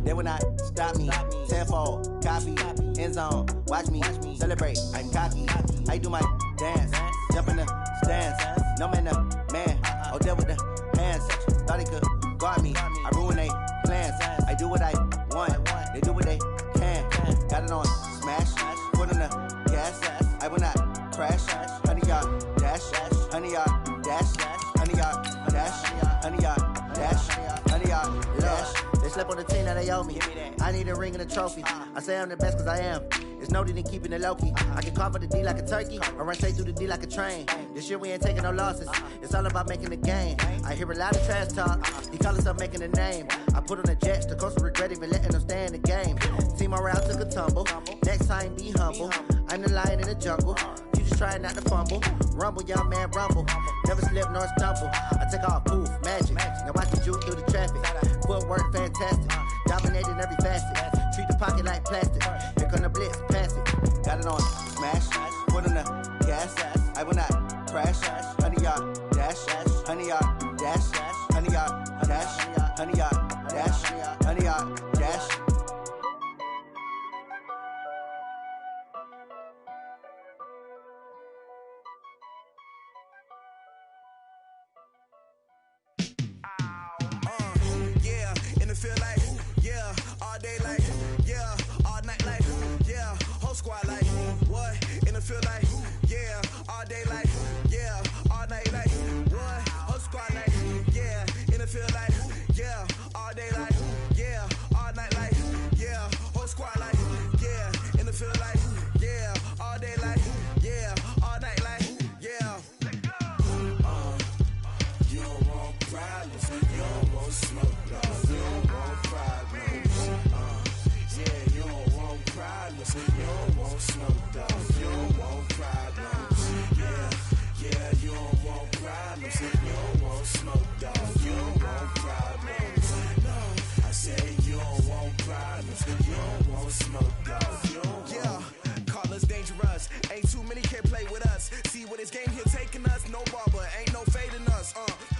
They will not stop me. Tenfold, copy, end zone. Watch me celebrate. I'm cocky. I do my dance. Jump in the stands. No man, the man. Oh, there with the hands. Thought he could guard me. I ruin they plans. I do what I want. They do what they can. Got it on smash. Foot on the gas. I will not crash. 100-yard dash. 100-yard dash. 100-yard dash. 100-yard dash. 100-yard dash. They slept on the team that they owe me. I need a ring and a trophy. I say I'm the best cause I am. It's noted in keeping it low-key. I can carve for the D like a turkey, or run straight through the D like a train. This year we ain't taking no losses. It's all about making the game. I hear a lot of trash talk. He call himself making a name. I put on the Jets. The coach will regret even letting them stay in the game. Team morale took a tumble. Next time be humble. I'm the lion in the jungle. You just trying not to fumble. Rumble, young man, rumble. Never slip nor stumble. I take off, poof, magic. Now watch you juke through the traffic. Footwork fantastic. Dominating every facet. Treat the pocket like plastic. Here come the blitz, pass it. Got it on smash. Foot on the gas. I will not crash. 100-yard dash. 100-yard dash. 100-yard dash. 100-yard dash. 100-yard dash. Feel like, yeah, all day like, yeah, all night like, yeah, whole squad like, what? And it feel like, yeah, all day like, yeah, all night like, what? Whole squad like, yeah, and it feel like, yeah, all day like, yeah, all night like, yeah, whole squad like, yeah, and it feel like, yeah, all day like, yeah, all night like, yeah. You don't want problems, you don't want smoke, no. You don't want smoke, dog. You don't want problems. Yeah, you don't want problems. You don't want smoke, dog. You don't want problems. No, I said you don't want problems. You don't want smoke, dog. You don't want. Call us dangerous. Ain't too many can play with us. See what this game here taking us. No barber, ain't no fading us.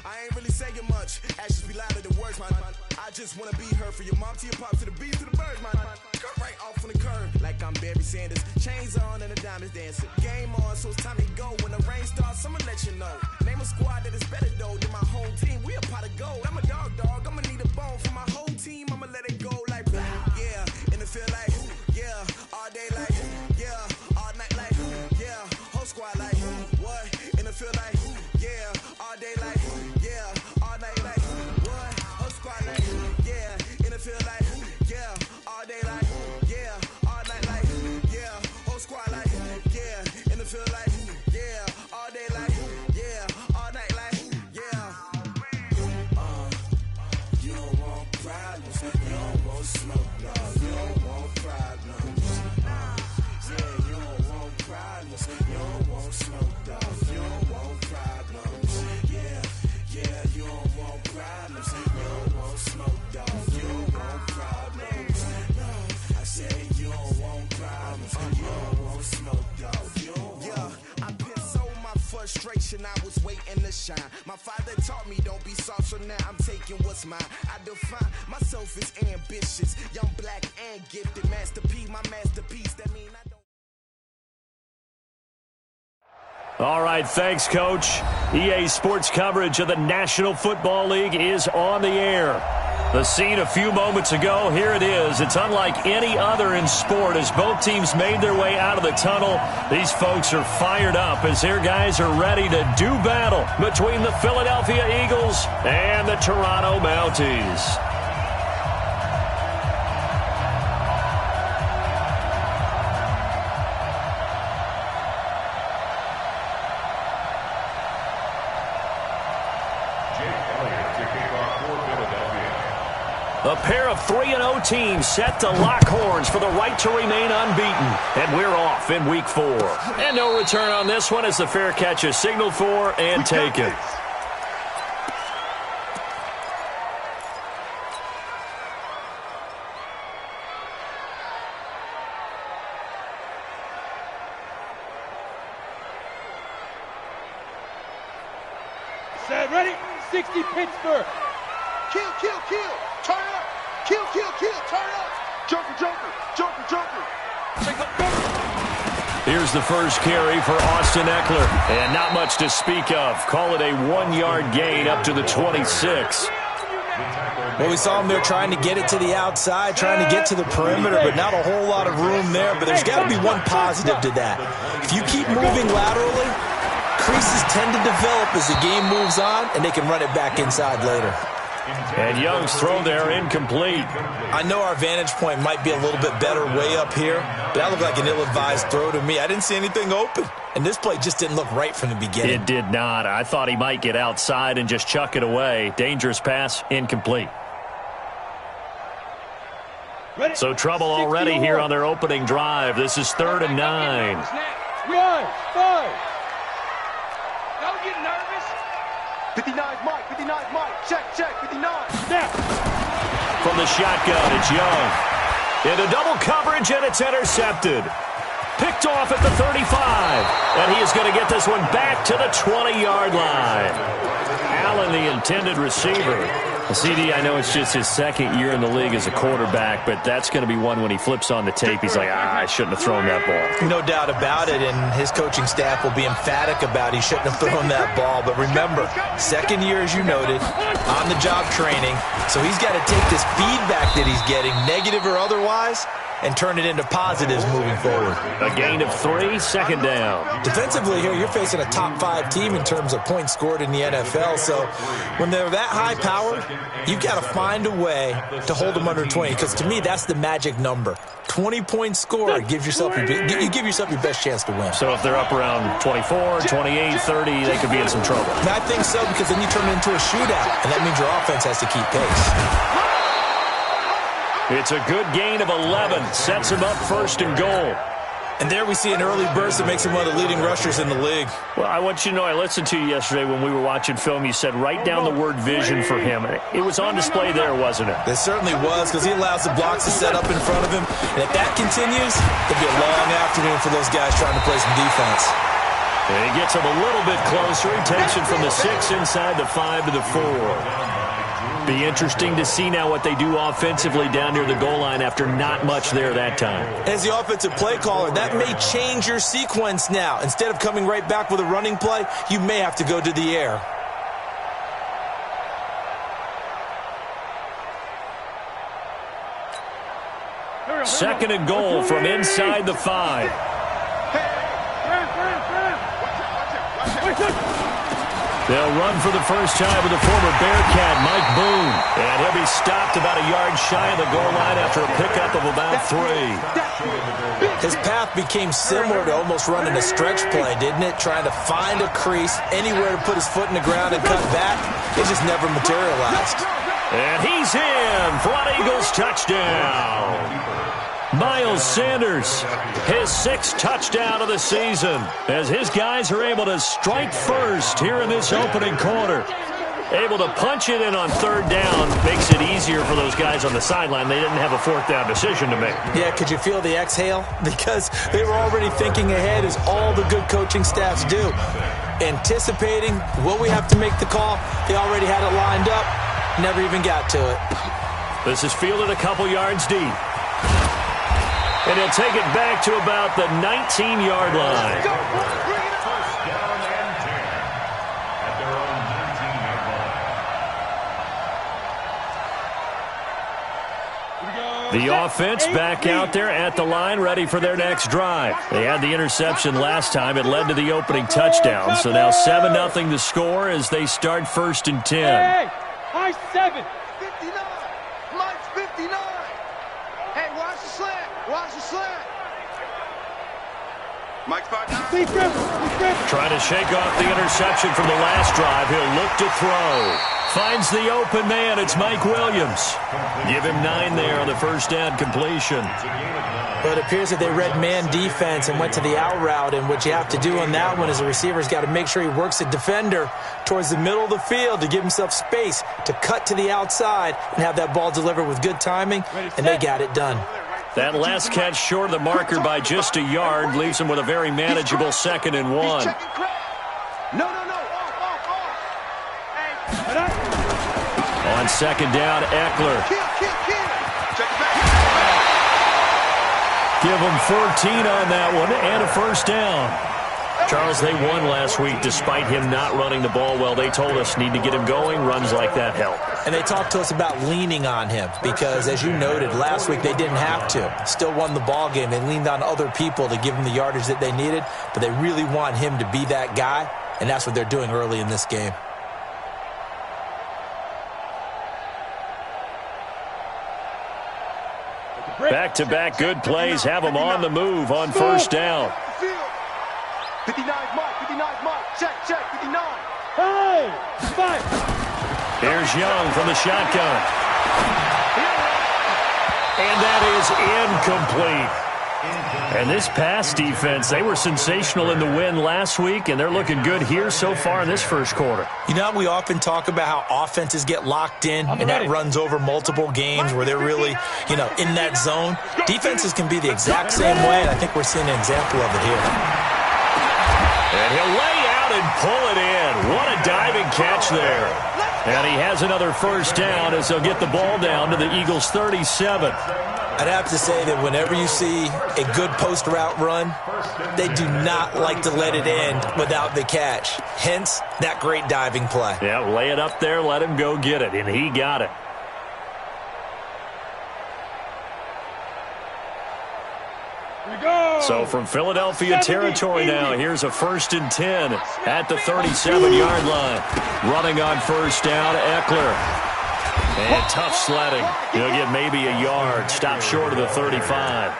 I ain't really saying much. Actions be louder than words, man. I just wanna be heard for your mom to your pop to the beat to the birds, man. Cut right off on the curb like I'm Barry Sanders. Chains on and the diamonds dancing. Game on, so it's time to go. When the rain starts, I'ma let you know. Name a squad that is better though than my whole team. We a pot of gold. I'm a dog. I'ma need a bone for my whole team. I'ma let it go like, yeah. And it feel like, yeah, all day like, yeah, all night like, yeah, whole squad like, what? And it feel like, yeah, all day like, yeah, all night like, what? Whole squad like, yeah, and it feel like, yeah, all day like, yeah, all night like, yeah, whole squad like, yeah, and it feel like, yeah, all day like, yeah, all night like, yeah. You don't want problems, you don't want smoke, no, you don't want problems. Yeah, you don't want problems, you don't want smoke, dog, you don't want problems. Yeah, you don't want problems, you don't want smoke, dog, you don't want problems. No, I say you don't want problems, you don't want smoke, dog, you don't want. Yeah, I put so my frustration, I was waiting to shine. My father taught me don't be soft, so now I'm taking what's mine. I define myself as ambitious, young, black, and gifted. Master P, my masterpiece, that mean I don't. All right, thanks, Coach. EA Sports coverage of the National Football League is on the air. The scene a few moments ago, here it is. It's unlike any other in sport as both teams made their way out of the tunnel. These folks are fired up as their guys are ready to do battle between the Philadelphia Eagles and the Toronto Mounties. A pair of 3-0 teams set to lock horns for the right to remain unbeaten. And we're off in Week 4. And no return on this one as the fair catch is signaled for and taken. Set, ready? 60 Pittsburgh. Kill, kill, kill. Turn up. Kill, kill, Here's the first carry for Austin Eckler. And not much to speak of. Call it a 1-yard gain up to the 26. Well, we saw him there trying to get it to the outside, trying to get to the perimeter, but not a whole lot of room there. But there's got to be one positive to that. If you keep moving laterally, creases tend to develop as the game moves on, and they can run it back inside later. And Young's throw there incomplete. I know our vantage point might be a little bit better way up here, but that looked like an ill-advised throw to me. I didn't see anything open, and this play just didn't look right from the beginning. It did not. I thought he might get outside and just chuck it away. Dangerous pass, incomplete. So trouble already here on their opening drive. This is 3rd and 9. Don't get nervous. 59's Mike. 59's Mike. Check. 59. Snap. From the shotgun, it's Young. Into double coverage, and it's intercepted. Picked off at the 35. And he is going to get this one back to the 20-yard line. Allen, the intended receiver. CD, I know it's just his second year in the league as a quarterback, but that's going to be one when he flips on the tape. He's like, I shouldn't have thrown that ball. No doubt about it, and his coaching staff will be emphatic about he shouldn't have thrown that ball. But remember, second year, as you noted, on-the-job training, so he's got to take this feedback that he's getting, negative or otherwise, and turn it into positives moving forward. A gain of 3, 2nd down. Defensively here, you're facing a top-5 team in terms of points scored in the NFL. So when they're that high-powered, you've got to find a way to hold them under 20. Because to me, that's the magic number. 20 points scored gives yourself you give yourself your best chance to win. So if they're up around 24, 28, 30, they could be in some trouble. And I think so, because then you turn it into a shootout, and that means your offense has to keep pace. It's a good gain of 11. Sets him up 1st and goal. And there we see an early burst that makes him one of the leading rushers in the league. Well, I want you to know, I listened to you yesterday when we were watching film. You said write down the word vision for him. It was on display there, wasn't it? It certainly was, because he allows the blocks to set up in front of him. And if that continues, it'll be a long afternoon for those guys trying to play some defense. And he gets him a little bit closer. He takes it from the 6 inside the 5 to the 4. Be interesting to see now what they do offensively down near the goal line after not much there that time. As the offensive play caller, that may change your sequence now. Instead of coming right back with a running play, you may have to go to the air. Second and goal from inside the 5. They'll run for the first time with the former Bearcat, Mike Boone. And he'll be stopped about a yard shy of the goal line after a pickup of about 3. His path became similar to almost running a stretch play, didn't it? Trying to find a crease, anywhere to put his foot in the ground and cut back. It just never materialized. And he's in for an Eagles touchdown. Miles Sanders, his 6th touchdown of the season, as his guys are able to strike first here in this opening quarter. Able to punch it in on 3rd down makes it easier for those guys on the sideline. They didn't have a 4th down decision to make. Yeah, could you feel the exhale? Because they were already thinking ahead, as all the good coaching staffs do. Anticipating, will we have to make the call? They already had it lined up, never even got to it. This is fielded a couple yards deep. And he'll take it back to about the 19-yard line. The offense back out there at the line, ready for their next drive. They had the interception last time. It led to the opening touchdown. So now 7-0 the score as they start 1st and 10. Hey, high 7. 59. Mike's 59. Hey, watch the slant. Watch the slant. Mike's 5. Trying to shake off the interception from the last drive. He'll look to throw. Finds the open man. It's Mike Williams. Give him 9 there on the first down completion. But it appears that they read man defense and went to the out route. And what you have to do on that one is the receiver's got to make sure he works the defender towards the middle of the field to give himself space to cut to the outside and have that ball delivered with good timing. And they got it done. That last catch short of the marker by just a yard leaves him with a very manageable 2nd and 1. No. On 2nd down, Eckler. Give them 14 on that one and a first down. Charles, they won last week despite him not running the ball well. They told us need to get him going. Runs like that help. And they talked to us about leaning on him because, as you noted, last week they didn't have to. Still won the ball game. They leaned on other people to give them the yardage that they needed, but they really want him to be that guy, and that's what they're doing early in this game. Back-to-back good plays have them on the move on first down. 59 mark, 59 mark, check, 59. Hey, 5. Here's Young from the shotgun. And that is incomplete. And this pass defense, they were sensational in the win last week, and they're looking good here so far in this first quarter. You know, we often talk about how offenses get locked in, and that runs over multiple games where they're really, in that zone. Defenses can be the exact same way, and I think we're seeing an example of it here. And he'll lay out and pull it in. What a diving catch there. And he has another first down as they'll get the ball down to the Eagles' 37. I'd have to say that whenever you see a good post route run, they do not like to let it end without the catch. Hence, that great diving play. Yeah, lay it up there, let him go get it, and he got it. So from Philadelphia territory now, here's a 1st and 10 at the 37-yard line. Running on first down, Eckler. And tough sledding. He'll get maybe a yard. Stop short of the 35.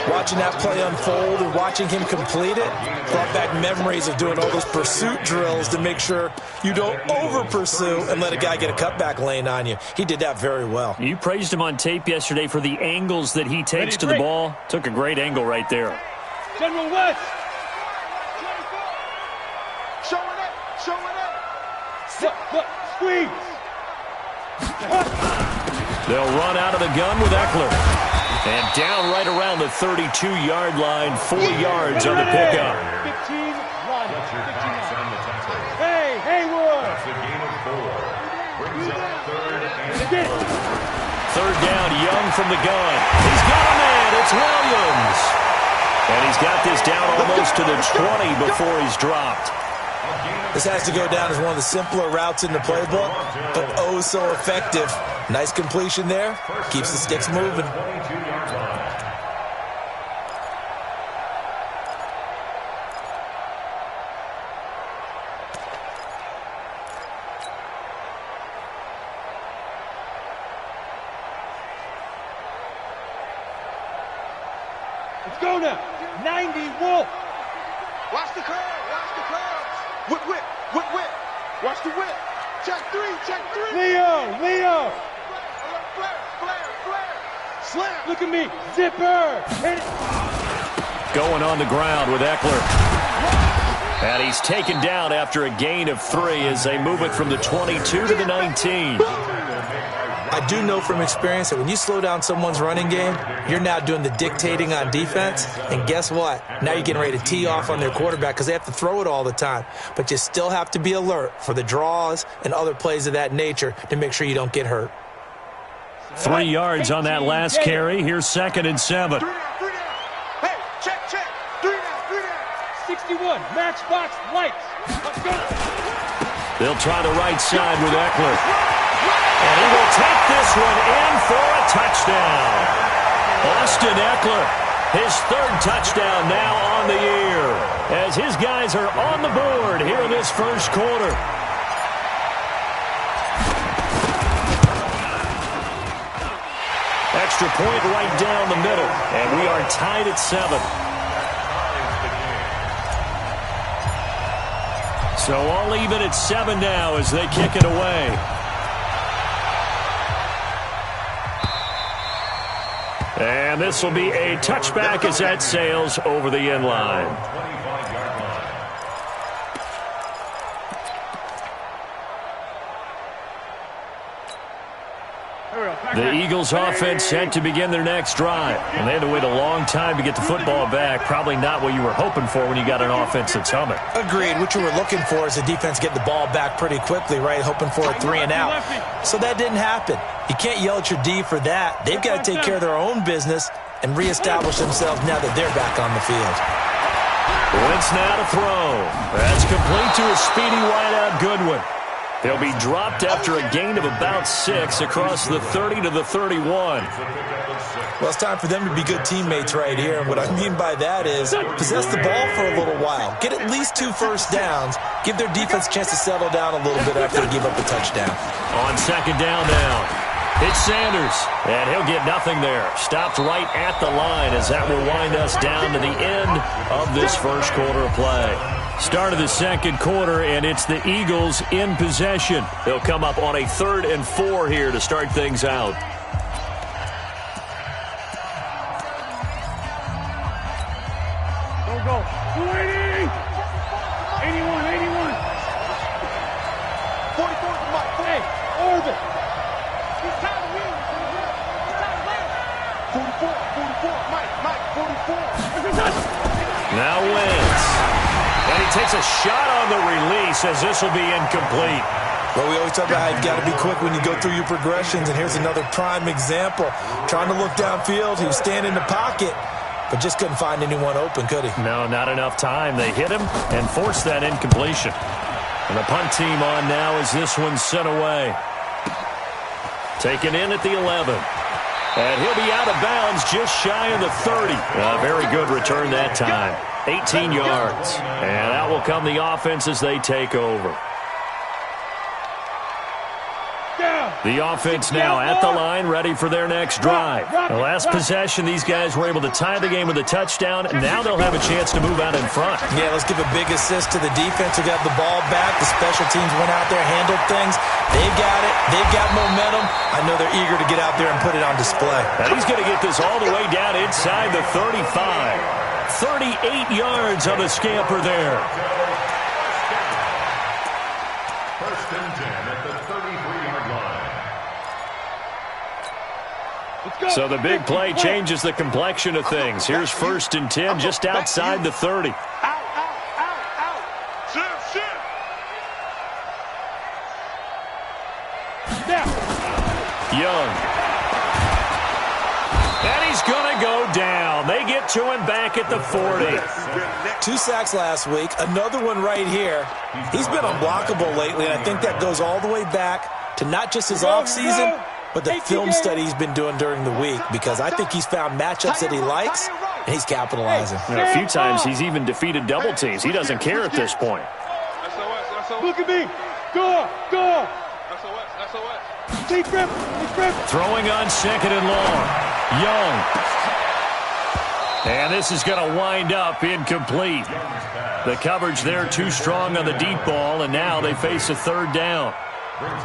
Watching that play unfold and watching him complete it brought back memories of doing all those pursuit drills to make sure you don't over-pursue and let a guy get a cutback lane on you. He did that very well. You praised him on tape yesterday for the angles that he takes to the ball. Took a great angle right there. General West. Showing up. Look, squeeze. They'll run out of the gun with Eckler. And down right around the 32-yard line, 4 yards on the pickup. 15, run. 59. Hey, Haywood. That's a gain of 4. Brings up 3rd and 3rd down, Young from the gun. He's got a man. It's Williams. And he's got this down almost to the 20 before he's dropped. This has to go down as one of the simpler routes in the playbook, but oh so effective. Nice completion there. Keeps the sticks moving. Let's go now. 90, Wolf. Watch the curve. Whip. Watch the whip. Check 3. Leo. Flare. Slam. Look at me. Zipper. Hit it. Going on the ground with Eckler. And he's taken down after a gain of 3 as they move it from the 22 to the 19. I do know from experience that when you slow down someone's running game, you're now doing the dictating on defense. And guess what? Now you're getting ready to tee off on their quarterback because they have to throw it all the time. But you still have to be alert for the draws and other plays of that nature to make sure you don't get hurt. 3 yards on that last carry. Here's 2nd and 7. 3 down. Hey, check. 3 down. 61, matchbox lights. Let's go. They'll try the right side with Eckler. And he will take this one in for a touchdown. Austin Eckler, his 3rd touchdown now on the year, as his guys are on the board here in this first quarter. Extra point right down the middle, and we are tied at 7. So all even at 7 now as they kick it away. And this will be a touchback as that sails over the end line. The Eagles offense set to begin their next drive. And they had to wait a long time to get the football back. Probably not what you were hoping for when you got an offense that's humming. Agreed. What you were looking for is the defense getting the ball back pretty quickly, right? Hoping for a 3 and out. So that didn't happen. You can't yell at your D for that. They've got to take care of their own business and reestablish themselves now that they're back on the field. Wentz now to throw. That's complete to a speedy wideout Goodwin. They'll be dropped after a gain of about 6 across the 30 to the 31. Well, it's time for them to be good teammates right here. And what I mean by that is possess the ball for a little while. Get at least 2 first downs. Give their defense a chance to settle down a little bit after they give up a touchdown. On second down now, it's Sanders. And he'll get nothing there. Stopped right at the line as that will wind us down to the end of this first quarter of play. Start of the second quarter, and it's the Eagles in possession. They'll come up on a 3rd and 4 here to start things out. Don't go. 280! 81, 81. 44 to Mike. Hey, Orville. He's tired of winning. He's tired of winning. 44, Mike, 44. Now Wentz. And he takes a shot on the release as this will be incomplete. Well, we always talk about how you've got to be quick when you go through your progressions, and here's another prime example. Trying to look downfield, he was standing in the pocket, but just couldn't find anyone open, could he? No, not enough time. They hit him and forced that incompletion. And the punt team on now as this one's sent away. Taken in at the 11. And he'll be out of bounds just shy of the 30. A very good return that time. 18 yards. And out will come the offense as they take over. The offense now at the line, ready for their next drive. The last possession, these guys were able to tie the game with a touchdown. Now they'll have a chance to move out in front. Yeah, let's give a big assist to the defense who got the ball back. The special teams went out there, handled things. They've got it. They've got momentum. I know they're eager to get out there and put it on display. And he's going to get this all the way down inside the 35. 38 yards on the scamper there. First and 10 at the 33-yard line. So the big play changes the complexion of things. Here's 1st and 10 just outside the 30. Out, out. Shift. Young. And he's going to go down. They get to him back at the 40. 2 sacks last week, another one right here. He's been unblockable lately, and I think that goes all the way back to not just his offseason, but the film study he's been doing during the week, because I think he's found matchups that he likes, and he's capitalizing. And a few times he's even defeated double teams. He doesn't care at this point. Look at me. Go. SOS. Take grip. Throwing on 2nd and long. Young. And this is going to wind up incomplete. The coverage there too strong on the deep ball, and now they face a 3rd down.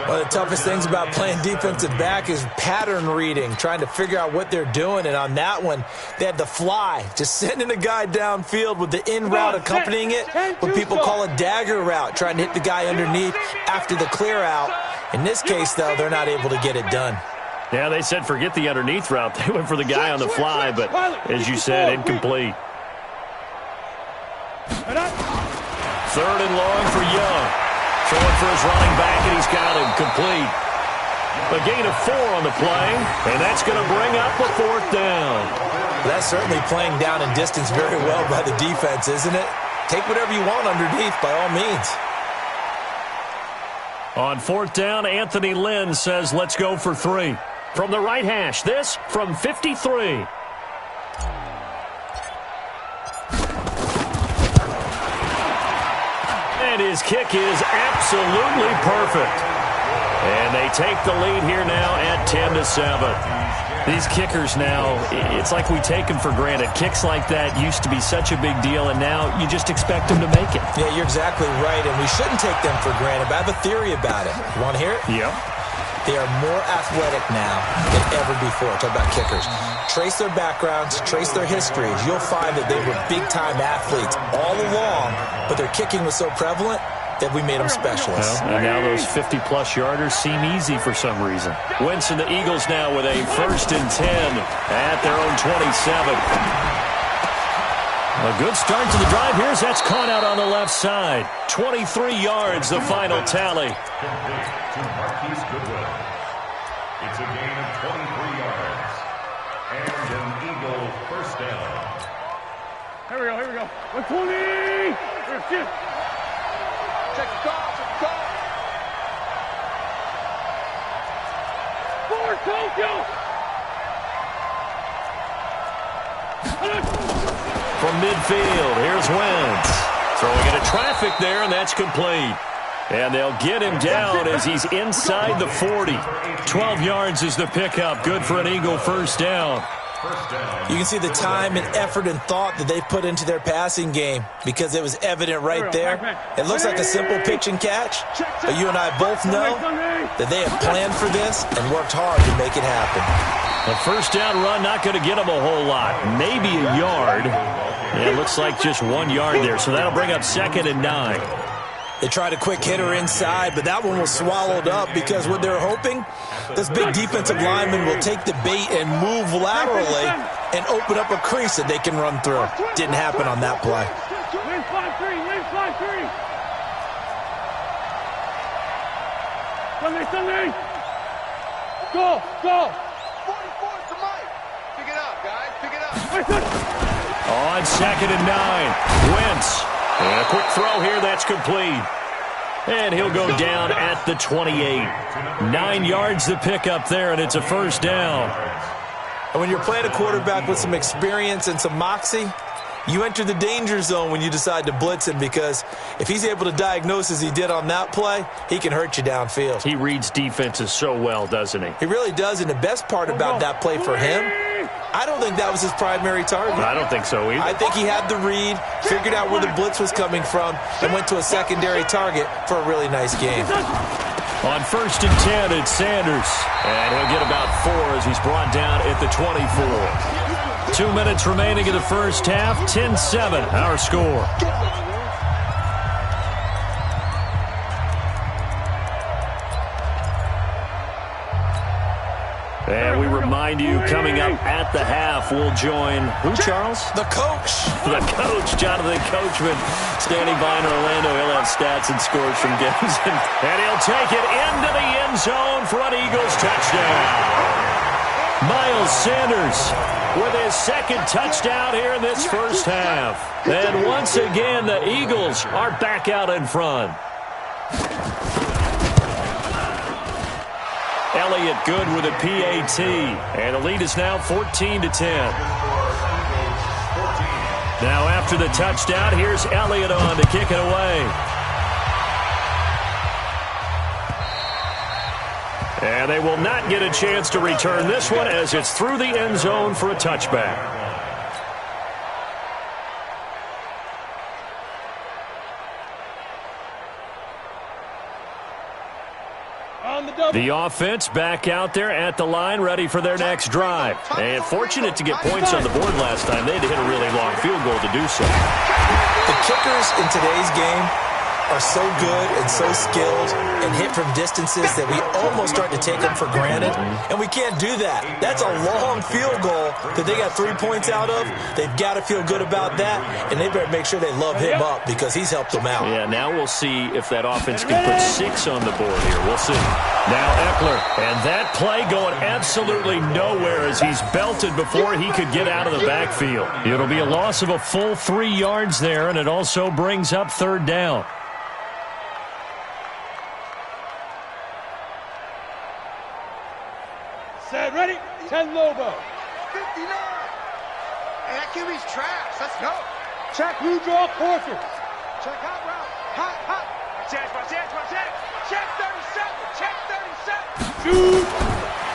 One of the toughest things about playing defensive back is pattern reading, trying to figure out what they're doing. And on that one, they had the fly, just sending a guy downfield with the in route accompanying it, what people call a dagger route, trying to hit the guy underneath after the clear out. In this case, though, they're not able to get it done. Yeah, they said forget the underneath route. They went for the guy on the fly, but as you said, incomplete. 3rd and long for Young. Throwing for his running back, and he's got him complete. A gain of 4 on the play, and that's going to bring up a 4th down. That's certainly playing down in distance very well by the defense, isn't it? Take whatever you want underneath, by all means. On 4th down, Anthony Lynn says, let's go for 3. From the right hash, this from 53. And his kick is absolutely perfect. And they take the lead here now at 10-7. These kickers now, it's like we take them for granted. Kicks like that used to be such a big deal, and now you just expect them to make it. Yeah, you're exactly right, and we shouldn't take them for granted, but I have a theory about it. You want to hear it? Yep. They are more athletic now than ever before. Talk about kickers. Trace their backgrounds, trace their histories. You'll find that they were big-time athletes all along, but their kicking was so prevalent that we made them specialists. Well, and now those 50-plus yarders seem easy for some reason. Wentz and the Eagles now with a 1st and 10 at their own 27. A good start to the drive. Here's that's caught out on the left side. 23 yards, the final tally. It's a gain of 23 yards. And an Eagle Here we go. 120. Check the call. Forward, Tokyo. From midfield, here's Wentz. Throwing into traffic there, and that's complete. And they'll get him down as he's inside the 40. 12 yards is the pickup. Good for an Eagle first down. You can see the time and effort and thought that they put into their passing game because it was evident right there. It looks like a simple pitch and catch, but you and I both know that they have planned for this and worked hard to make it happen. A first down run, not going to get them a whole lot. Maybe a yard. Yeah, it looks like just 1 yard there, so that'll bring up 2nd and 9. They tried a quick hitter inside, but that one was swallowed up because what they're hoping, this big defensive lineman will take the bait and move laterally and open up a crease that they can run through. Didn't happen on that play. Win 5-3. Sunday. Go. 44 to Mike. Pick it up, guys. Pick it up. On 2nd and 9, Wentz. And a quick throw here, that's complete. And he'll go down at the 28. 9 yards the pickup there, and it's a first down. And when you're playing a quarterback with some experience and some moxie, you enter the danger zone when you decide to blitz him because if he's able to diagnose as he did on that play, he can hurt you downfield. He reads defenses so well, doesn't he? He really does, and the best part about that play for him, I don't think that was his primary target. I don't think so either. I think he had the read, figured out where the blitz was coming from, and went to a secondary target for a really nice game. On 1st and 10, it's Sanders. And he'll get about 4 as he's brought down at the 24. 2 minutes remaining in the first half. 10-7, our score. And we remind you, coming up at the half, we'll join, who, Charles? The coach. The coach, Jonathan Coachman, standing by in Orlando. He'll have stats and scores from games. And he'll take it into the end zone for an Eagles touchdown. Miles Sanders with his 2nd touchdown here in this first half. And once again, the Eagles are back out in front. Elliott good with a PAT. And the lead is now 14-10. Now after the touchdown, here's Elliott on to kick it away. And they will not get a chance to return this one as it's through the end zone for a touchback. The offense back out there at the line, ready for their next drive. And fortunate to get points on the board last time. They had to hit a really long field goal to do so. The kickers in today's game are so good and so skilled and hit from distances that we almost start to take them for granted, and we can't do that. That's a long field goal that they got 3 points out of. They've got to feel good about that, and they better make sure they love him up because he's helped them out. Yeah, now we'll see if that offense can put 6 on the board here. We'll see. Now Eckler, and that play going absolutely nowhere as he's belted before he could get out of the backfield. It'll be a loss of a full 3 yards there, and it also brings up 3rd down. Set, ready? 10 Lobo. 59. Hey, that QB's trash. Let's go. Check, blue draw, quarter. Check hot route. Hot. Check 37. Check 37. Shoot.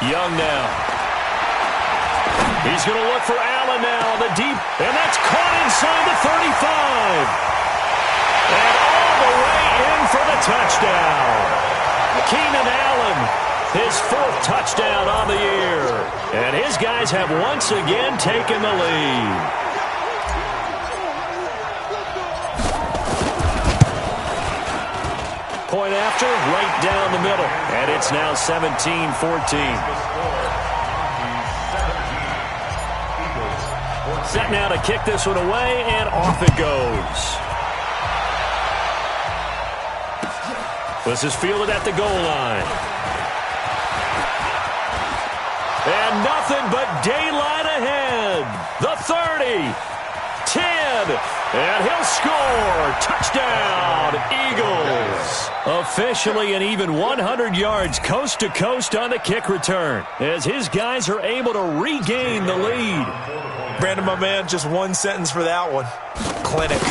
Young now. He's going to look for Allen now on the deep, and that's caught inside the 35. And all the way in for the touchdown. Keenan Allen, his 4th touchdown on the year. And his guys have once again taken the lead. Point after, right down the middle. And it's now 17-14. Set now to kick this one away, and off it goes. This is fielded at the goal line. And nothing but daylight ahead. The 30, 10, And he'll score. Touchdown, Eagles. Officially an even 100 yards coast to coast on the kick return as his guys are able to regain the lead. Brandon, my man, just one sentence for that one. Clinic.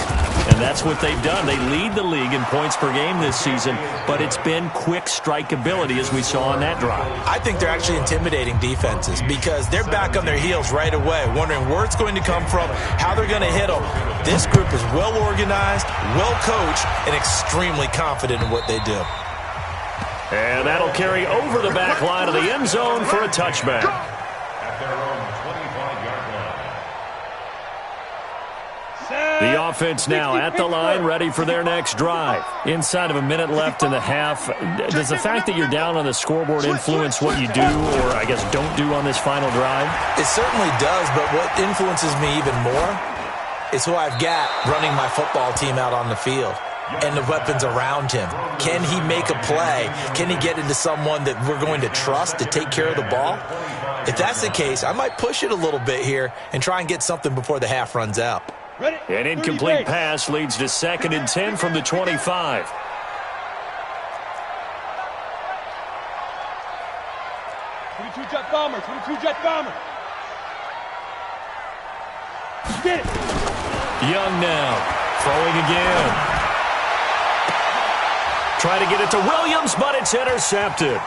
And that's what they've done. They lead the league in points per game this season, but it's been quick strikeability as we saw on that drive. I think they're actually intimidating defenses because they're back on their heels right away, wondering where it's going to come from, how they're going to hit them. This group is well organized, well coached, and extremely confident in what they do. And that'll carry over the back line of the end zone for a touchback. The offense now at the line, ready for their next drive. Inside of a minute left in the half, does the fact that you're down on the scoreboard influence what you do or, I guess, don't do on this final drive? It certainly does, but what influences me even more is who I've got running my football team out on the field and the weapons around him. Can he make a play? Can he get into someone that we're going to trust to take care of the ball? If that's the case, I might push it a little bit here and try and get something before the half runs out. An incomplete pass leads to 2nd and 10 from the 25. Jet bomber, 22 jet bomber. Get it. Young now, throwing again. Try to get it to Williams, but it's intercepted.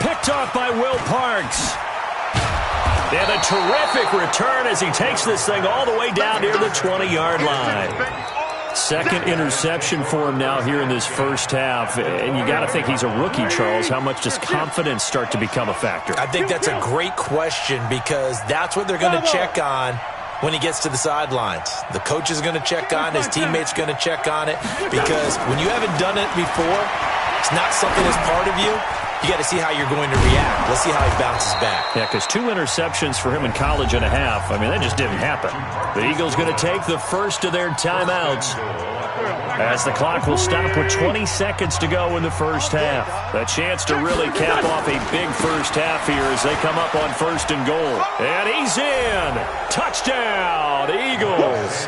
Picked off by Will Parks. And a terrific return as he takes this thing all the way down near the 20-yard line. Second interception for him now here in this first half. And you got to think he's a rookie, Charles. How much does confidence start to become a factor? I think that's a great question because that's what they're going to check on when he gets to the sidelines. The coach is going to check on it. His teammates are going to check on it because when you haven't done it before, it's not something that's part of you. You got to see how you're going to react. Let's see how he bounces back. Yeah, because 2 interceptions for him in college and a half. I mean, that just didn't happen. The Eagles going to take the first of their timeouts as the clock will stop with 20 seconds to go in the first half. A chance to really cap off a big first half here as they come up on 1st and goal. And he's in. Touchdown, Eagles.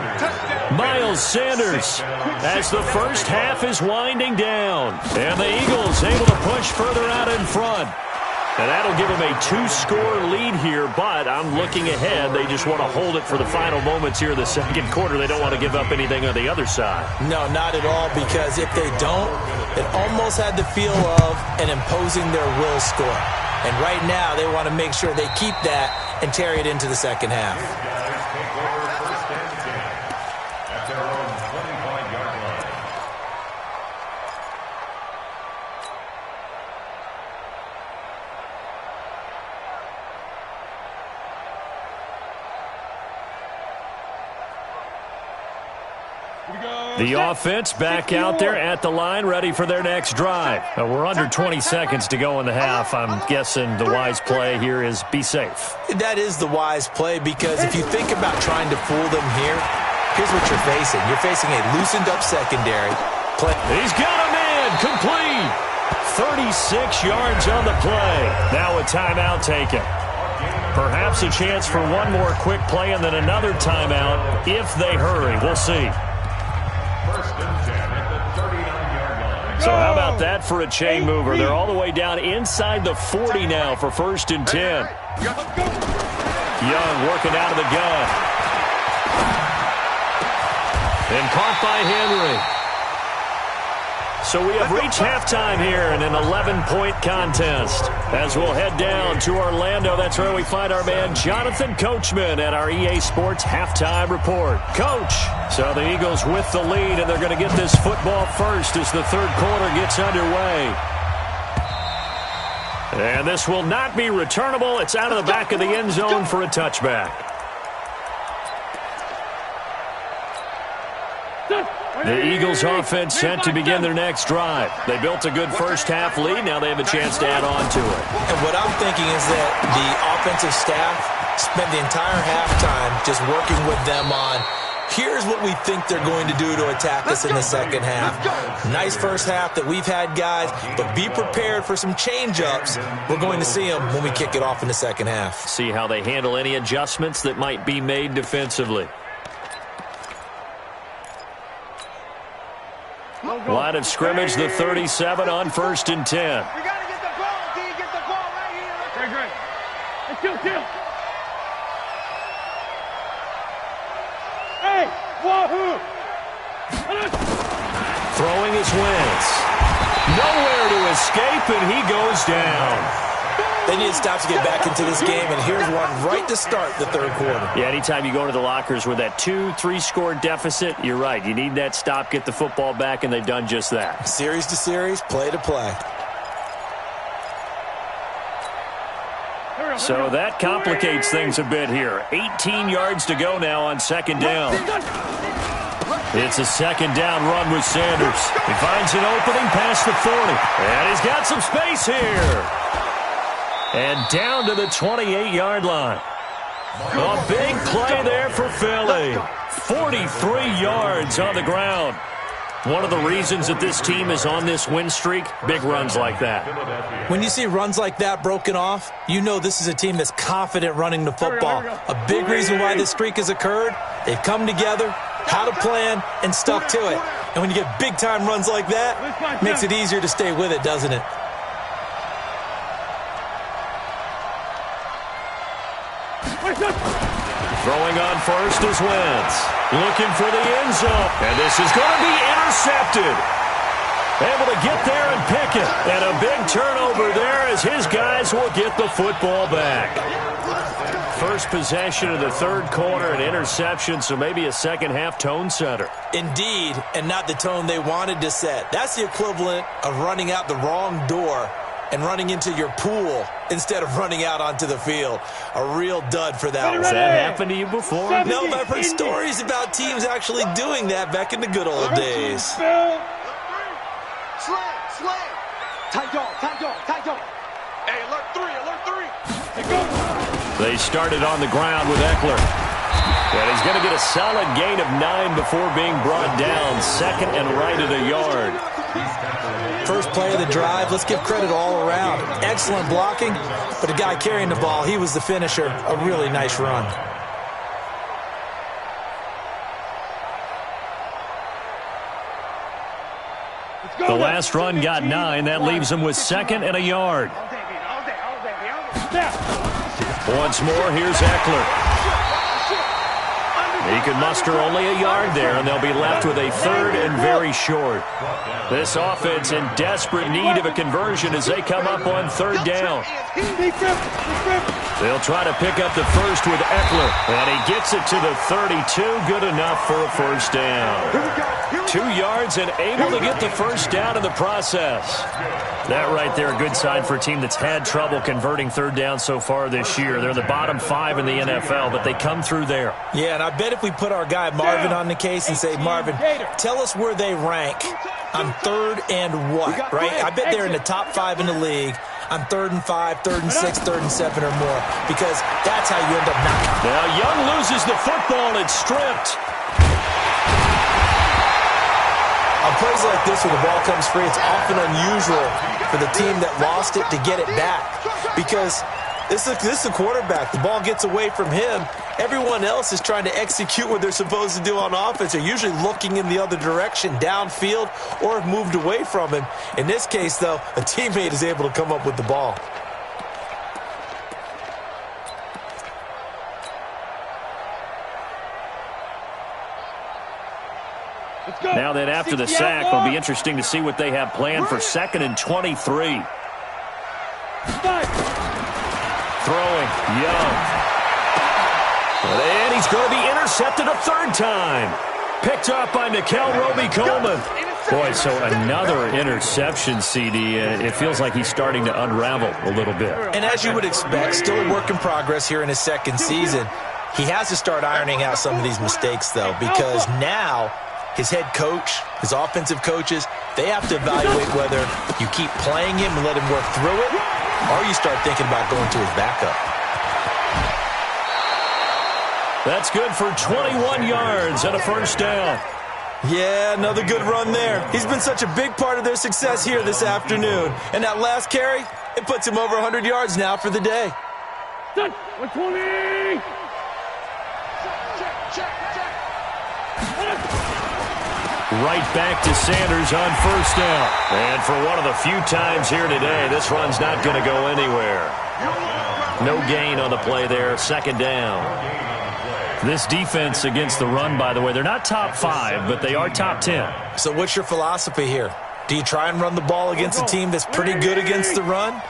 Miles Sanders as the first half is winding down. And the Eagles able to push further out in front. And that'll give them a 2-score lead here, but I'm looking ahead. They just want to hold it for the final moments here in the second quarter. They don't want to give up anything on the other side. No, not at all, because if they don't, it almost had the feel of an imposing their will score. And right now, they want to make sure they keep that and carry it into the second half. The offense back out there at the line, ready for their next drive. We're under 20 seconds to go in the half. I'm guessing the wise play here is be safe. That is the wise play because if you think about trying to fool them here, here's what you're facing. You're facing a loosened up secondary. He's got him in, complete. 36 yards on the play. Now a timeout taken. Perhaps a chance for one more quick play and then another timeout if they hurry. We'll see. So how about that for a chain mover? They're all the way down inside the 40 now for 1st and 10. Young working out of the gun. And caught by Henry. So we have reached halftime here in an 11-point contest. As we'll head down to Orlando, that's where we find our man Jonathan Coachman at our EA Sports Halftime Report. Coach, so the Eagles with the lead, and they're going to get this football first as the third quarter gets underway. And this will not be returnable. It's out of the back of the end zone for a touchback. The Eagles offense set to begin their next drive. They built a good first half lead. Now they have a chance to add on to it. And what I'm thinking is that the offensive staff spent the entire halftime just working with them on, here's what we think they're going to do to attack us in the second half. Nice first half that we've had, guys, but be prepared for some change-ups. We're going to see them when we kick it off in the second half. See how they handle any adjustments that might be made defensively. Line of scrimmage, the 37 on 1st and 10. We got to get the ball, D. Get the ball right here. Great. Let's kill. Hey, wahoo! Throwing his Wentz. Nowhere to escape, and he goes down. They need to stop to get back into this game, and here's one right to start the third quarter. Yeah, anytime you go to the lockers with that 2-3 score deficit, you're right. You need that stop, get the football back, and they've done just that. Series to series, play to play. So that complicates things a bit here. 18 yards to go now on 2nd down. It's a 2nd down run with Sanders. He finds an opening past the 40. And he's got some space here. And down to the 28-yard line. A big play there for Philly. 43 yards on the ground. One of the reasons that this team is on this win streak, big runs like that. When you see runs like that broken off, you know this is a team that's confident running the football. A big reason why this streak has occurred, they've come together, had a plan, and stuck to it. And when you get big-time runs like that, it makes it easier to stay with it, doesn't it? Throwing on first is Wentz. Looking for the end zone. And this is going to be intercepted. Able to get there and pick it. And a big turnover there as his guys will get the football back. First possession of the third quarter, an interception, so maybe a second-half tone setter. Indeed, and not the tone they wanted to set. That's the equivalent of running out the wrong door and running into your pool instead of running out onto the field. A real dud for that one. Has that happened to you before? No, but I've heard stories about teams actually doing that back in the good old days. Slam. Tight dog. Hey, alert 3. They started on the ground with Eckler. And he's going to get a solid gain of 9 before being brought down. 2nd and right at a yard. First play of the drive, let's give credit all around. Excellent blocking, but the guy carrying the ball, he was the finisher. A really nice run. The last run got 9. That leaves him with 2nd and a yard. Once more, here's Eckler. He can muster only a yard there, and they'll be left with a 3rd and very short. This offense in desperate need of a conversion as they come up on 3rd down. They'll try to pick up the first with Eckler, and he gets it to the 32. Good enough for a 1st down. 2 yards and able to get the 1st down in the process. That right there, a good sign for a team that's had trouble converting 3rd down so far this year. They're in the bottom 5 in the NFL, but they come through there. Yeah, and I bet if we put our guy Marvin on the case and say, Marvin, tell us where they rank on 3rd and what, right? I bet they're in the top 5 in the league on 3rd and 5, 3rd and 6, 3rd and 7 or more, because that's how you end up knocking. Now Young loses the football. It's stripped. On plays like this where the ball comes free, it's often unusual for the team that lost it to get it back, because this is the quarterback. The ball gets away from him. Everyone else is trying to execute what they're supposed to do on offense. They're usually looking in the other direction, downfield, or have moved away from him. In this case, though, a teammate is able to come up with the ball. Now then, after the sack, it'll be interesting to see what they have planned for 2nd and 23. Throwing, Young. And he's going to be intercepted a 3rd time. Picked off by Nickel Roby-Coleman. Boy, so another interception, CD. It feels like he's starting to unravel a little bit. And as you would expect, still a work in progress here in his 2nd season. He has to start ironing out some of these mistakes, though, because now his head coach, his offensive coaches, they have to evaluate whether you keep playing him and let him work through it, or you start thinking about going to his backup. That's good for 21 yards and a 1st down. Yeah, another good run there. He's been such a big part of their success here this afternoon. And that last carry, it puts him over 100 yards now for the day. 120! Right back to Sanders on first down. And for one of the few times here today, this run's not going to go anywhere. No gain on the play there. Second down. This defense against the run, by the way, they're not top 5, but they are top 10. So what's your philosophy here? Do you try and run the ball against a team that's pretty good against the run?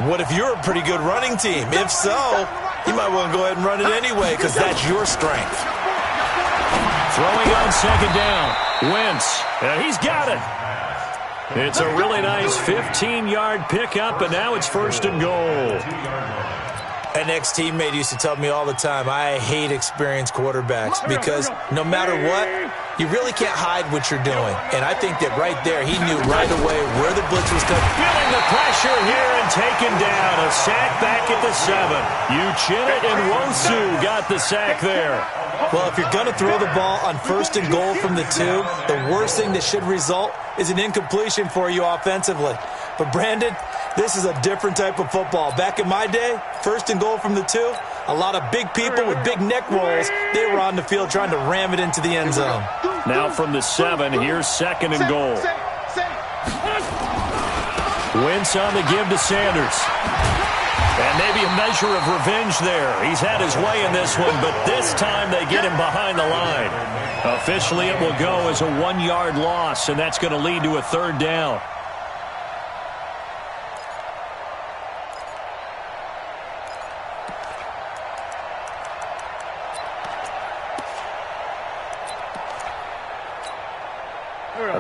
What if you're a pretty good running team? If so, you might want to go ahead and run it anyway because that's your strength. Throwing on second down. Wentz. He's got it. It's a really nice 15-yard pickup, and now it's first and goal. An ex-teammate used to tell me all the time, I hate experienced quarterbacks because no matter what, you really can't hide what you're doing. And I think that right there, he knew right away where the blitz was coming. Feeling the pressure here and taken down. A sack back at the 7. Uchenna and Wosu got the sack there. Well, if you're going to throw the ball on first and goal from the 2, the worst thing that should result is an incompletion for you offensively. But, Brandon, this is a different type of football. Back in my day, first and goal from the 2, a lot of big people with big neck rolls, they were on the field trying to ram it into the end zone. Now from the 7, here's second and goal. Wentz on the give to Sanders. And maybe a measure of revenge there. He's had his way in this one, but this time they get him behind the line. Officially, it will go as a 1-yard loss, and that's going to lead to a third down.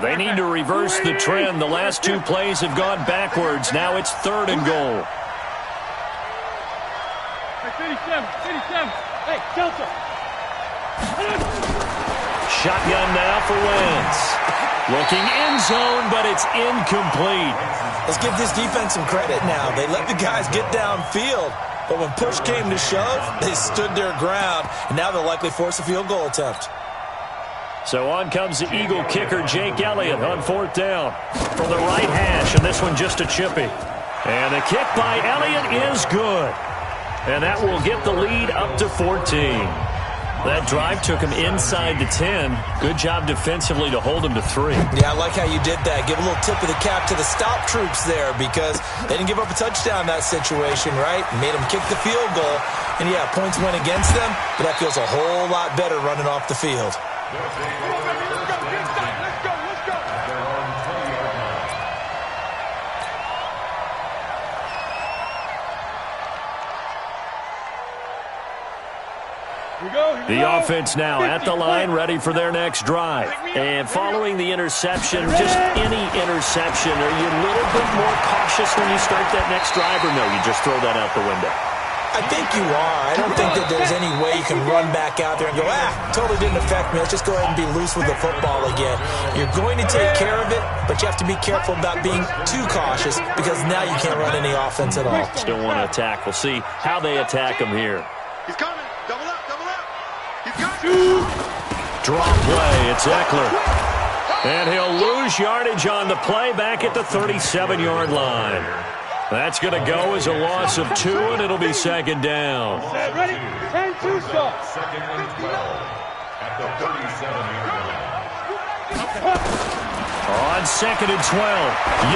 They need to reverse the trend. The last 2 plays have gone backwards. Now it's third and goal. 87. Hey, Delta. Shotgun now for Wentz. Looking end zone, but it's incomplete. Let's give this defense some credit now. They let the guys get downfield, but when push came to shove, they stood their ground, and now they'll likely force a field goal attempt. So on comes the Eagle kicker, Jake Elliott, on fourth down from the right hash, and this one just a chippy. And the kick by Elliott is good. And that will get the lead up to 14. That drive took him inside the 10. Good job defensively to hold him to 3. Yeah, I like how you did that. Give a little tip of the cap to the stop troops there because they didn't give up a touchdown in that situation, right? Made them kick the field goal. And, yeah, points went against them, but that feels a whole lot better running off the field. The offense now at the line, ready for their next drive. And following the interception, just any interception, are you a little bit more cautious when you start that next drive, or no, you just throw that out the window? I think you are. I don't think that there's any way you can run back out there and go, totally didn't affect me. Let's just go ahead and be loose with the football again. You're going to take care of it, but you have to be careful about being too cautious because now you can't run any offense at all. Still want to attack. We'll see how they attack them here. He's coming. Double up. Draw play, it's Eckler. And he'll lose yardage on the play back at the 37-yard line. That's going to go as a loss of 2, and it'll be second down. Ready? 10-2 stop. Second and 12 at the 37-yard line. On second and 12,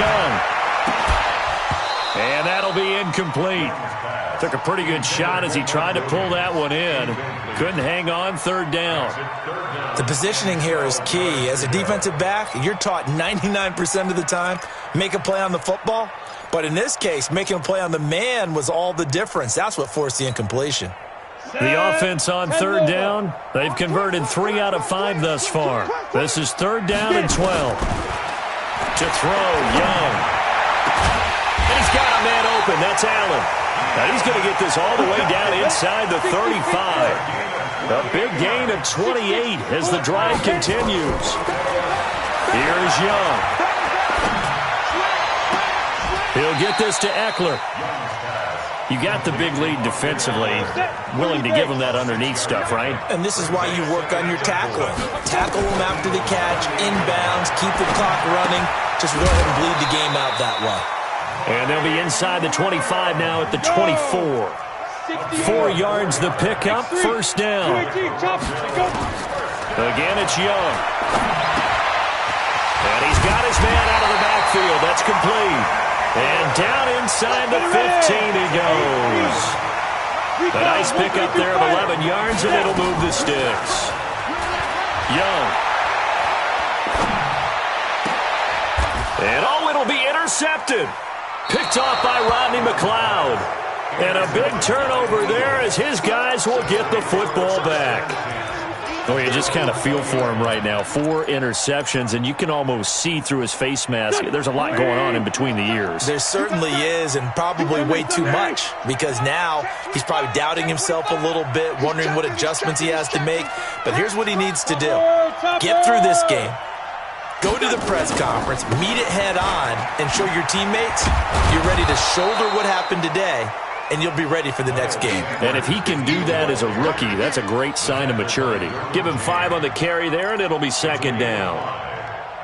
Young. And that'll be incomplete. Took a pretty good shot as he tried to pull that one in. Couldn't hang on, third down. The positioning here is key. As a defensive back, you're taught 99% of the time, make a play on the football. But in this case, making a play on the man was all the difference. That's what forced the incompletion. The offense on third down, they've converted 3 out of 5 thus far. This is third down and 12. To throw, Young. And he's got a man open. That's Allen. Now he's going to get this all the way down inside the 35. A big gain of 28 as the drive continues. Here's Young. He'll get this to Eckler. You got the big lead defensively. Willing to give him that underneath stuff, right? And this is why you work on your tackling. Tackle him after the catch, inbounds, keep the clock running. Just go ahead and bleed the game out that way. And they'll be inside the 25 now at the 24. 4 yards the pickup, first down. Again, it's Young. And he's got his man out of the backfield. That's complete. And down inside the 15 he goes. A nice pickup there of 11 yards, and it'll move the sticks. Young. And it'll be intercepted. Picked off by Rodney McLeod. And a big turnover there as his guys will get the football back. Oh, you just kind of feel for him right now. 4 interceptions, and you can almost see through his face mask. There's a lot going on in between the ears. There certainly is, and probably way too much, because now he's probably doubting himself a little bit, wondering what adjustments he has to make. But here's what he needs to do. Get through this game. Go to the press conference, meet it head on, and show your teammates you're ready to shoulder what happened today, and you'll be ready for the next game. And if he can do that as a rookie, that's a great sign of maturity. Give him 5 on the carry there, and it'll be second down.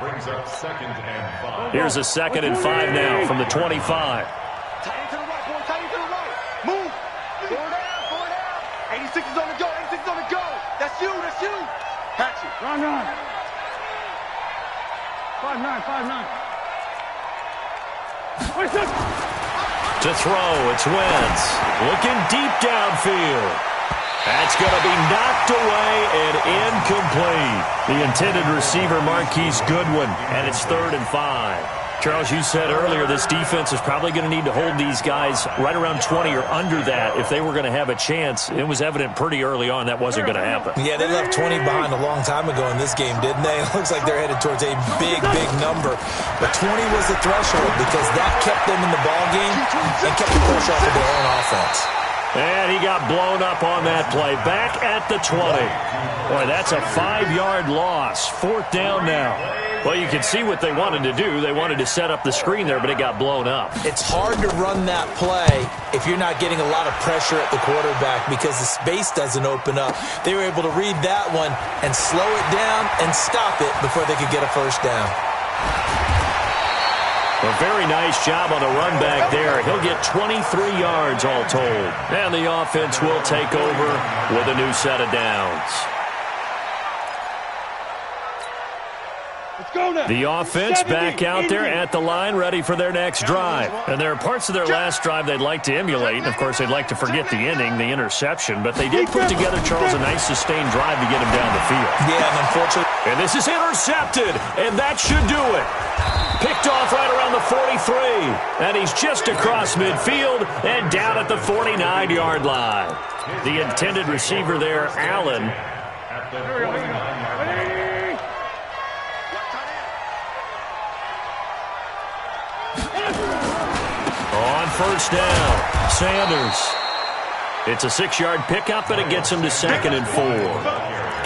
Brings up 2nd and 5. Here's a 2nd and 5 now from the 25. Tight end to the right, boy. Tight end to the right. Move. Forward down, forward down. 86 is on the go. 86 is on the go. That's you. That's you. Catch it. Run. 5-9. To throw, it's Wentz. Looking deep downfield. That's going to be knocked away and incomplete. The intended receiver, Marquise Goodwin, and it's 3rd and 5. Charles, you said earlier this defense is probably going to need to hold these guys right around 20 or under that if they were going to have a chance. It was evident pretty early on that wasn't going to happen. Yeah, they left 20 behind a long time ago in this game, didn't they? It looks like they're headed towards a big number. But 20 was the threshold because that kept them in the ball game and kept the pressure off of their own offense. And he got blown up on that play. Back at the 20. Boy, that's a 5-yard loss. 4th down now. Well, you can see what they wanted to do. They wanted to set up the screen there, but it got blown up. It's hard to run that play if you're not getting a lot of pressure at the quarterback because the space doesn't open up. They were able to read that one and slow it down and stop it before they could get a first down. A very nice job on the run back there. He'll get 23 yards all told. And the offense will take over with a new set of downs. The offense back out there at the line, ready for their next drive. And there are parts of their last drive they'd like to emulate. And, of course, they'd like to forget the ending, the interception. But they did put together, Charles, a nice sustained drive to get him down the field. Yeah, and unfortunately. And this is intercepted, and that should do it. Picked off right around the 43. And he's just across midfield and down at the 49-yard line. The intended receiver there, Allen. On first down, Sanders. It's a 6-yard pickup, and it gets him to 2nd and 4.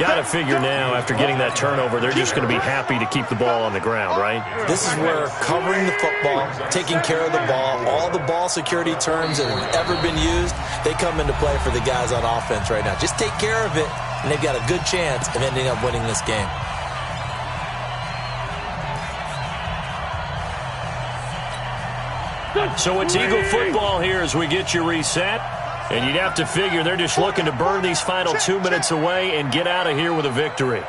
Got to figure now, after getting that turnover, they're just going to be happy to keep the ball on the ground, right? This is where covering the football, taking care of the ball, all the ball security terms that have ever been used, they come into play for the guys on offense right now. Just take care of it, and they've got a good chance of ending up winning this game. So it's Eagle football here as we get you reset. And you'd have to figure they're just looking to burn these final 2 minutes away and get out of here with a victory.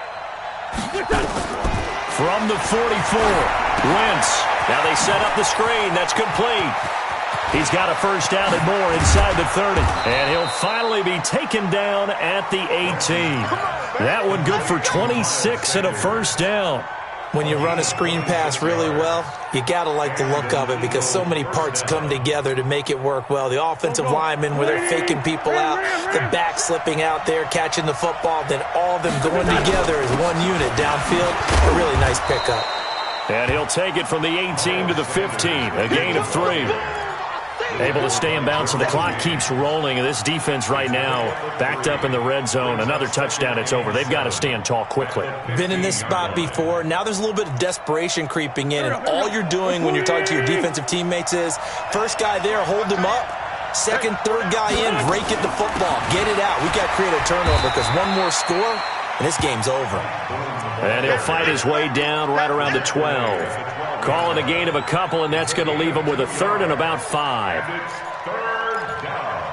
From the 44, Wentz. Now they set up the screen. That's complete. He's got a first down and more inside the 30. And he'll finally be taken down at the 18. That one good for 26 and a first down. When you run a screen pass really well, you got to like the look of it because so many parts come together to make it work well. The offensive linemen where they're faking people out, the back slipping out there, catching the football, then all of them going together as one unit downfield. A really nice pickup. And he'll take it from the 18 to the 15, a gain of 3. Able to stay in bounds, so the clock keeps rolling. And this defense right now backed up in the red zone. Another touchdown, it's over. They've got to stand tall quickly. Been in this spot before. Now there's a little bit of desperation creeping in. And all you're doing when you're talking to your defensive teammates is, first guy there, hold him up. Second, third guy in, rake at the football. Get it out. We've got to create a turnover because one more score, and this game's over. And he'll fight his way down right around the 12. Calling a gain of a couple, and that's going to leave him with a 3rd and about 5. It's 3rd down.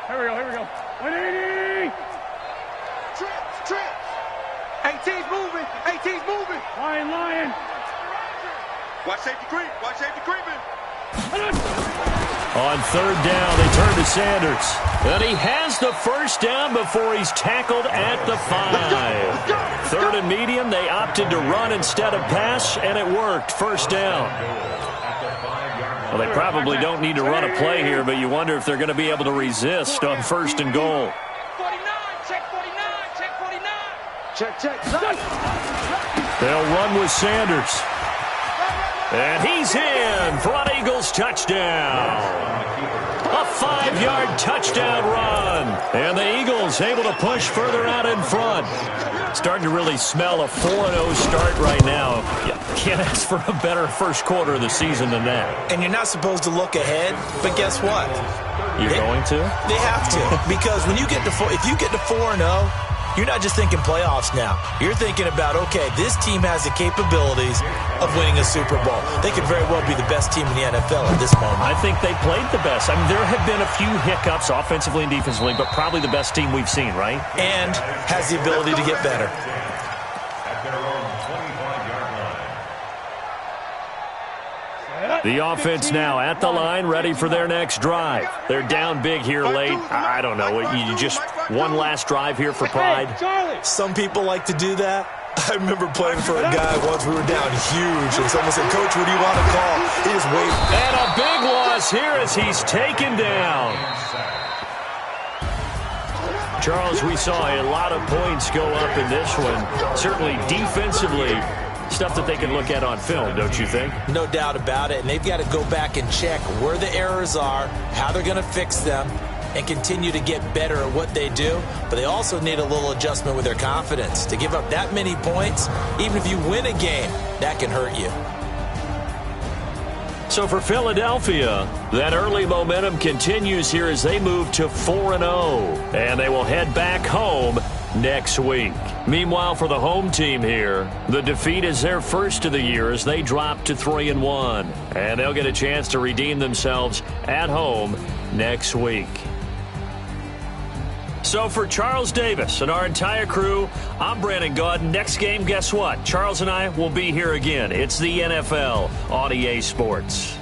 Here we go. 180. Trips. 18's moving. 18's moving. Lion. Watch safety creep. Watch safety creeping. On third down, they turn to Sanders. And he has the first down before he's tackled at the 5. Third and medium, they opted to run instead of pass, and it worked. First down. Well, they probably don't need to run a play here, but you wonder if they're going to be able to resist on first and goal. 49, check 49, check 49. Check. They'll run with Sanders. And he's in for an Eagles touchdown. A 5-yard touchdown run. And the Eagles able to push further out in front. Starting to really smell a 4-0 start right now. Can't ask for a better first quarter of the season than that. And you're not supposed to look ahead, but guess what? You're going to? They have to. Because when you get to if you get to 4-0, you're not just thinking playoffs now. You're thinking about, okay, this team has the capabilities of winning a Super Bowl. They could very well be the best team in the NFL at this moment. I think they played the best. I mean, there have been a few hiccups offensively and defensively, but probably the best team we've seen, right? And has the ability to get better. The offense now at the line, ready for their next drive. They're down big here late. I don't know. You just one last drive here for pride. Some people like to do that. I remember playing for a guy once. We were down huge, and someone said, "Coach, what do you want to call?" He just waved. And a big loss here as he's taken down. Charles, we saw a lot of points go up in this one. Certainly defensively, stuff that they can look at on film, don't you think? No doubt about it, and they've got to go back and check where the errors are, how they're going to fix them, and continue to get better at what they do. But they also need a little adjustment with their confidence. To give up that many points, even if you win a game, that can hurt you. So for Philadelphia, that early momentum continues here as they move to 4-0, and they will head back home next week. Meanwhile, for the home team here, the defeat is their first of the year as they drop to 3-1, and they'll get a chance to redeem themselves at home next week. So for Charles Davis and our entire crew, I'm Brandon Gaudin. Next game, guess what? Charles and I will be here again. It's the NFL on EA Sports.